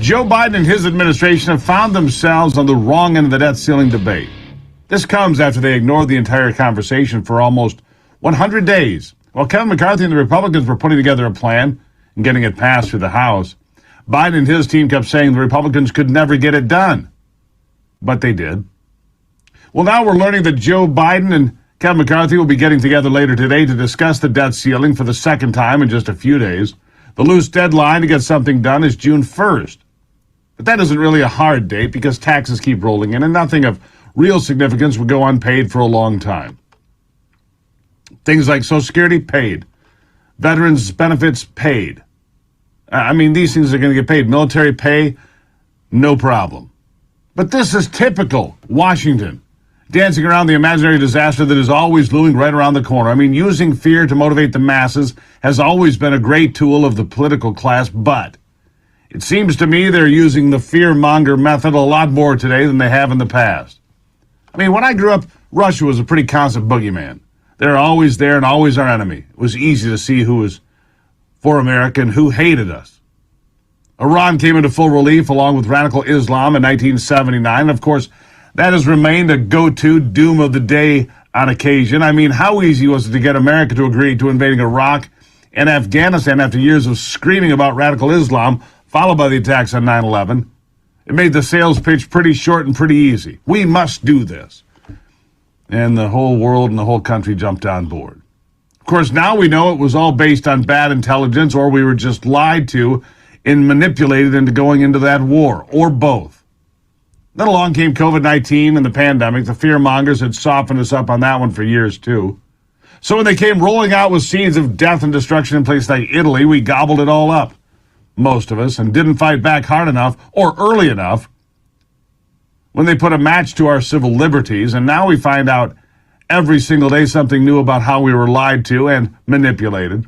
Joe Biden and his administration have found themselves on the wrong end of the debt ceiling debate. This comes after they ignored the entire conversation for almost 100 days. While Kevin McCarthy and the Republicans were putting together a plan and getting it passed through the House, Biden and his team kept saying the Republicans could never get it done. But they did. Well, now we're learning that Joe Biden and Kevin McCarthy will be getting together later today to discuss the debt ceiling for the second time in just a few days. The loose deadline to get something done is June 1st. But that isn't really a hard date because taxes keep rolling in and nothing of real significance will go unpaid for a long time. Things like Social Security, paid. Veterans benefits, paid. These things are going to get paid. Military pay, no problem. But this is typical Washington, dancing around the imaginary disaster that is always looming right around the corner. Using fear to motivate the masses has always been a great tool of the political class, but it seems to me they're using the fear-monger method a lot more today than they have in the past. When I grew up, Russia was a pretty constant boogeyman. They're always there and always our enemy. It was easy to see who was for America and who hated us. Iran came into full relief along with radical Islam in 1979. And of course, that has remained a go-to doom of the day on occasion. How easy was it to get America to agree to invading Iraq and Afghanistan after years of screaming about radical Islam, followed by the attacks on 9/11? It made the sales pitch pretty short and pretty easy. We must do this. And the whole world and the whole country jumped on board. Of course, now we know it was all based on bad intelligence, or we were just lied to and manipulated into going into that war, or both. Then along came COVID-19 and the pandemic. The fear-mongers had softened us up on that one for years, too. So when they came rolling out with seeds of death and destruction in places like Italy, we gobbled it all up, most of us, and didn't fight back hard enough or early enough when they put a match to our civil liberties. And now we find out every single day something new about how we were lied to and manipulated.